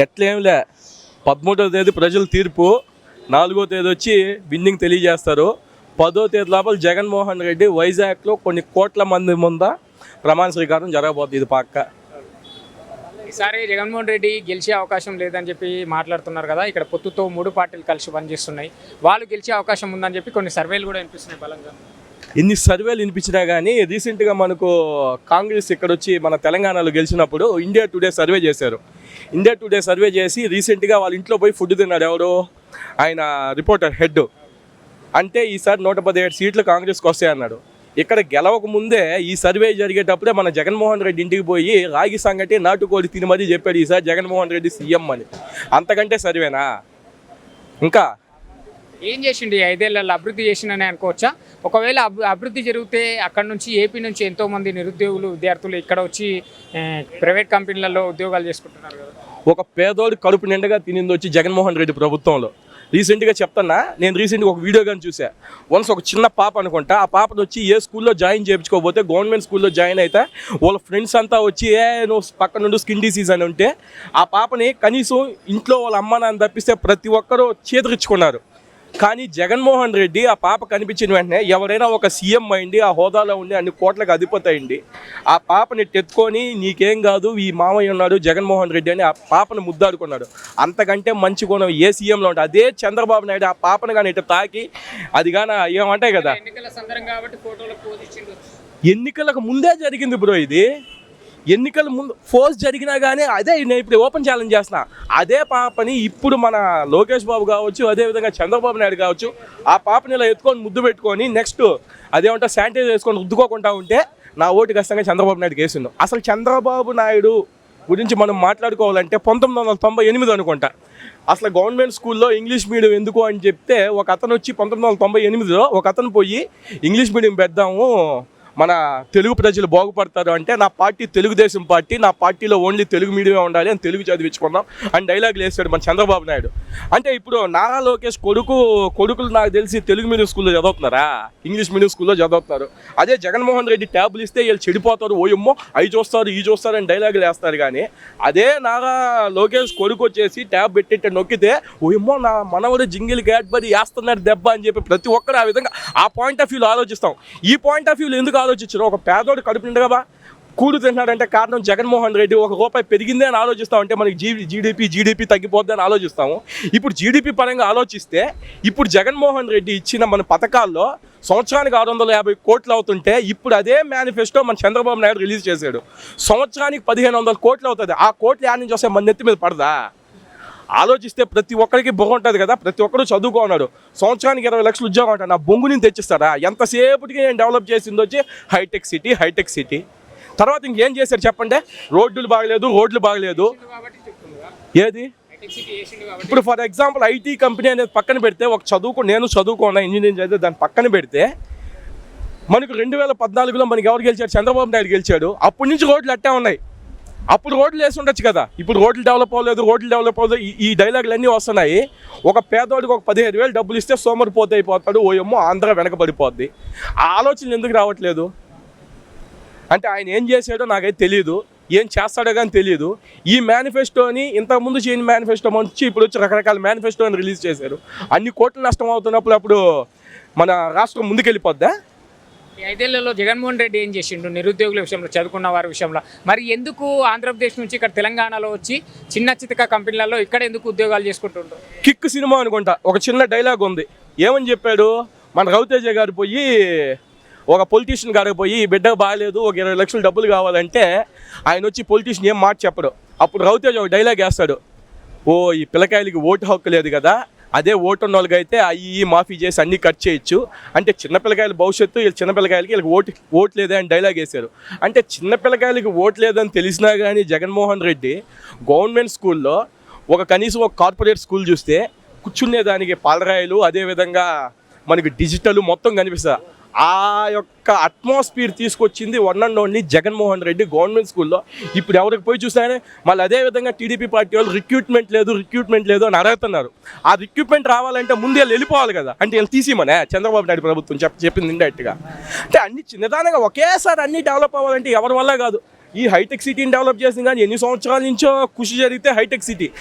ఎట్లేంలే 13వ తేదీ ప్రజల తీర్పు, 4వ తేదీ వచ్చి విన్నింగ్ తెలియజేస్తారు. 10వ తేదీ లోపల జగన్మోహన్ రెడ్డి వైజాగ్లో కొన్ని కోట్ల మంది ముంద ప్రమాణ స్వీకారం జరగబోతుంది. ఇది పక్క. ఈసారి జగన్మోహన్ రెడ్డి గెలిచే అవకాశం లేదని చెప్పి మాట్లాడుతున్నారు కదా. ఇక్కడ పొత్తుతో 3 పార్టీలు కలిసి పనిచేస్తున్నాయి. వాళ్ళు గెలిచే అవకాశం ఉందని చెప్పి కొన్ని సర్వేలు కూడా వినిపిస్తున్నాయి బలంగా. ఎన్ని సర్వేలు వినిపించినా కానీ రీసెంట్గా మనకు కాంగ్రెస్ ఇక్కడ వచ్చి మన తెలంగాణలో గెలిచినప్పుడు ఇండియా టుడే సర్వే చేశారు. ఇండియా టుడే సర్వే చేసి రీసెంట్గా వాళ్ళ ఇంట్లో పోయి ఫుడ్ తిన్నాడు ఎవరు, ఆయన రిపోర్టర్ హెడ్. అంటే ఈసారి 117 సీట్లు కాంగ్రెస్కి వస్తాయన్నాడు. ఇక్కడ గెలవక ముందే ఈ సర్వే జరిగేటప్పుడే మన జగన్మోహన్ రెడ్డి ఇంటికి పోయి రాగి సంగటి నాటుకోడి తిని మరీ చెప్పాడు ఈసారి జగన్మోహన్ రెడ్డి సీఎం అని. అంతకంటే సర్వేనా? ఇంకా ఏం చేసిండు? 5 ఏళ్లలో అభివృద్ధి చేసిండని అనుకోవచ్చా? ఒకవేళ అభివృద్ధి జరిగితే అక్కడ నుంచి ఏపీ నుంచి ఎంతోమంది నిరుద్యోగులు విద్యార్థులు ఇక్కడ వచ్చి ప్రైవేట్ కంపెనీలలో ఉద్యోగాలు చేసుకుంటున్నారు కదా. ఒక పేదోడు కడుపు నిండగా తినింది వచ్చి జగన్మోహన్ రెడ్డి ప్రభుత్వంలో. రీసెంట్గా చెప్తున్నా, నేను రీసెంట్గా ఒక వీడియో కానీ చూసా. వన్స్ ఒక చిన్న పాప అనుకుంటా, ఆ పాపను వచ్చి ఏ స్కూల్లో జాయిన్ చేయించుకోకపోతే గవర్నమెంట్ స్కూల్లో జాయిన్ అయితే వాళ్ళ ఫ్రెండ్స్ అంతా వచ్చి నువ్వు పక్క నుండి స్కిన్ డిసీజ్ అని ఉంటే ఆ పాపని కనీసం ఇంట్లో వాళ్ళ అమ్మ నాన్న తప్పిస్తే ప్రతి ఒక్కరూ చేతురిచ్చుకున్నారు. కానీ జగన్మోహన్ రెడ్డి ఆ పాప కనిపించిన వెంటనే ఎవరైనా ఒక సీఎం అయింది, ఆ హోదాలో ఉండి అన్ని కోట్లకు అధిపతి అయింది, ఆ పాపని ఎత్తుకొని నీకేం కాదు ఈ మామయ్య ఉన్నాడు జగన్మోహన్ రెడ్డి అని ఆ పాపను ముద్దాడుకున్నాడు. అంతకంటే మంచి గుణం ఏ సీఎంలో ఉంటుంది? అదే చంద్రబాబు నాయుడు ఆ పాపను కానీ ఇటు తాకి అది కానీ ఏమంటాయి కదా. ఎన్నికలకు ముందే జరిగింది బ్రో ఇది. ఎన్నికల ముందు ఫోర్స్ జరిగినా కానీ అదే నేను ఇప్పుడు ఓపెన్ ఛాలెంజ్ చేస్తున్నా. అదే పాపని ఇప్పుడు మన లోకేష్ బాబు కావచ్చు, అదేవిధంగా చంద్రబాబు నాయుడు కావచ్చు, ఆ పాపని ఇలా ఎత్తుకొని ముద్దు పెట్టుకొని నెక్స్ట్ అదేమంటే శానిటైజర్ వేసుకొని రుద్దుకోకుండా ఉంటే నా ఓటు ఖచ్చితంగా చంద్రబాబు నాయుడుకి వేసిండు. అసలు చంద్రబాబు నాయుడు గురించి మనం మాట్లాడుకోవాలంటే 1998 అనుకుంటా అసలు గవర్నమెంట్ స్కూల్లో ఇంగ్లీష్ మీడియం ఎందుకు అని చెప్తే ఒక అతను వచ్చి 1998లో ఒక అతను పోయి ఇంగ్లీష్ మీడియం పెడదాము మన తెలుగు ప్రజలు బాగుపడతారు అంటే నా పార్టీ తెలుగుదేశం పార్టీ, నా పార్టీలో ఓన్లీ తెలుగు మీడియమే ఉండాలి అని తెలుగు చదివించుకున్నాం అని డైలాగులు వేసాడు మన చంద్రబాబు నాయుడు. అంటే ఇప్పుడు నారా లోకేష్ కొడుకులు నాకు తెలిసి తెలుగు మీడియం స్కూల్లో చదువుతున్నారా, ఇంగ్లీష్ మీడియం స్కూల్లో చదువుతున్నారు. అదే జగన్మోహన్ రెడ్డి ట్యాబ్లు ఇస్తే వీళ్ళు చెడిపోతారు, ఓయమ్మో అవి చూస్తారు ఈ చూస్తారు అని డైలాగులు వేస్తారు. కానీ అదే నారా లోకేష్ కొడుకు వచ్చేసి ట్యాబ్ పెట్టి నొక్కితే ఓయమ్మో నా మనవడు జింగిల్ క్యాడ్బరీ వేస్తున్నారు దెబ్బ అని చెప్పి ప్రతి ఒక్కరు ఆ విధంగా ఆ పాయింట్ ఆఫ్ వ్యూలో ఆలోచిస్తాం. ఈ పాయింట్ ఆఫ్ వ్యూలో ఎందుకు ఆలోచించారు? ఒక పేదోడు కడుపు నిండగా కూడు తింటున్నాడంటే కారణం జగన్మోహన్ రెడ్డి. ₹1 పెరిగిందే అని ఆలోచిస్తామంటే మనకి జీడిపి తగ్గిపోద్ది అని ఆలోచిస్తాము. ఇప్పుడు జీడిపి పరంగా ఆలోచిస్తే ఇప్పుడు జగన్మోహన్ రెడ్డి ఇచ్చిన మన పథకాల్లో సంవత్సరానికి 650 కోట్లు అవుతుంటే ఇప్పుడు అదే మేనిఫెస్టో మన చంద్రబాబు నాయుడు రిలీజ్ చేశాడు. సంవత్సరానికి 1500 కోట్లు అవుతుంది. ఆ కోట్లు యాడ్ నుంచి వస్తే మన నెత్తి మీద పడదా? ఆలోచిస్తే ప్రతి ఒక్కరికి బొంగు ఉంటుంది కదా. ప్రతి ఒక్కరు చదువుకున్నాడు. సంవత్సరానికి 20 లక్షలు ఉద్యోగం ఉంటుంది. నా బొంగుని తెచ్చిస్తారా? ఎంతసేపటికి నేను డెవలప్ చేసింది వచ్చి హైటెక్ సిటీ. తర్వాత ఇంకేం చేశారు చెప్పండి? రోడ్లు బాగలేదు. ఏది ఇప్పుడు ఫర్ ఎగ్జాంపుల్ ఐటీ కంపెనీ అనేది పక్కన పెడితే నేను చదువుకున్నా ఇంజనీరింగ్ చదివితే దాన్ని పక్కన పెడితే మనకు 2014లో మనకి ఎవరు గెలిచాడు? చంద్రబాబు నాయుడు గెలిచాడు. అప్పటి నుంచి రోడ్లు అట్టే ఉన్నాయి. అప్పుడు రోడ్లు వేసి ఉండొచ్చు కదా. ఇప్పుడు రోడ్లు డెవలప్ అవ్వలేదు ఈ డైలాగులు అన్నీ వస్తున్నాయి. ఒక పేదవాడికి ఒక 15,000 డబ్బులు ఇస్తే సోమరిపోతే అయిపోతాడు, ఓయమ్మో ఆంధ్ర వెనకబడిపోద్ది. ఆ ఆలోచనలు ఎందుకు రావట్లేదు? అంటే ఆయన ఏం చేశాడో నాకైతే తెలియదు, ఏం చేస్తాడో కానీ తెలియదు. ఈ మేనిఫెస్టోని ఇంతకుముందు చేయని మేనిఫెస్టో వచ్చి ఇప్పుడు వచ్చి రకరకాల మేనిఫెస్టోని రిలీజ్ చేశారు. అన్ని కోట్ల నష్టం అవుతున్నప్పుడు అప్పుడు మన రాష్ట్రం ముందుకెళ్ళిపోద్దా? 5 ఏళ్లలో జగన్మోహన్ రెడ్డి ఏం చేసిండు నిరుద్యోగుల విషయంలో, చదువుకున్న వారి విషయంలో? మరి ఎందుకు ఆంధ్రప్రదేశ్ నుంచి ఇక్కడ తెలంగాణలో వచ్చి చిన్న చితక కంపెనీలలో ఇక్కడ ఎందుకు ఉద్యోగాలు చేసుకుంటుంటారు? కిక్ సినిమా అనుకుంటా ఒక చిన్న డైలాగ్ ఉంది. ఏమని చెప్పాడు మన రవితేజ గారు పోయి ఒక పొలిటీషియన్ గారికి పోయి బిడ్డ బాగాలేదు ఒక 20 లక్షలు డబ్బులు కావాలంటే ఆయన వచ్చి పొలిటీషియన్ ఏం మాట చెప్పడు. అప్పుడు రవితేజ ఒక డైలాగ్ వేస్తాడు, ఈ పిల్లకాయలకి ఓటు హక్కు లేదు కదా, అదే ఓటు ఉన్న వాళ్ళకి అయితే అవి మాఫీ చేసి అన్నీ కట్ చేయొచ్చు. అంటే చిన్నపిల్లకాయల భవిష్యత్తు వీళ్ళు చిన్నపిల్లకాయలకి వీళ్ళకి ఓటు లేదే అని డైలాగ్ వేశారు. అంటే చిన్నపిల్లకాయలకి ఓటు లేదని తెలిసినా కానీ జగన్మోహన్ రెడ్డి గవర్నమెంట్ స్కూల్లో కనీసం ఒక కార్పొరేట్ స్కూల్ చూస్తే కూర్చునేదానికి పాలరాయిలు, అదేవిధంగా మనకి డిజిటల్ మొత్తం కనిపిస్తుంది. ఆ యొక్క అట్మాస్ఫియర్ తీసుకొచ్చింది one and only Jaganmohan Reddy government స్కూల్లో. ఇప్పుడు ఎవరికి పోయి చూసినా మళ్ళీ అదేవిధంగా టీడీపీ పార్టీ వాళ్ళు రిక్రూట్మెంట్ లేదు అని అడుగుతున్నారు. ఆ రిక్రూట్మెంట్ రావాలంటే ముందు వీళ్ళు వెళ్ళిపోవాలి కదా. అంటే వీళ్ళు తీసిమనే చంద్రబాబు నాయుడు ప్రభుత్వం చెప్పింది ఇండైరెక్ట్గా. అంటే అన్ని నిదానంగా ఒకేసారి అన్నీ డెవలప్ అవ్వాలంటే ఎవరి వల్ల కాదు. ఈ హైటెక్ సిటీని డెవలప్ చేసింది కానీ ఎన్ని సంవత్సరాల నుంచో కృషి జరిగితే హైటెక్ సిటీ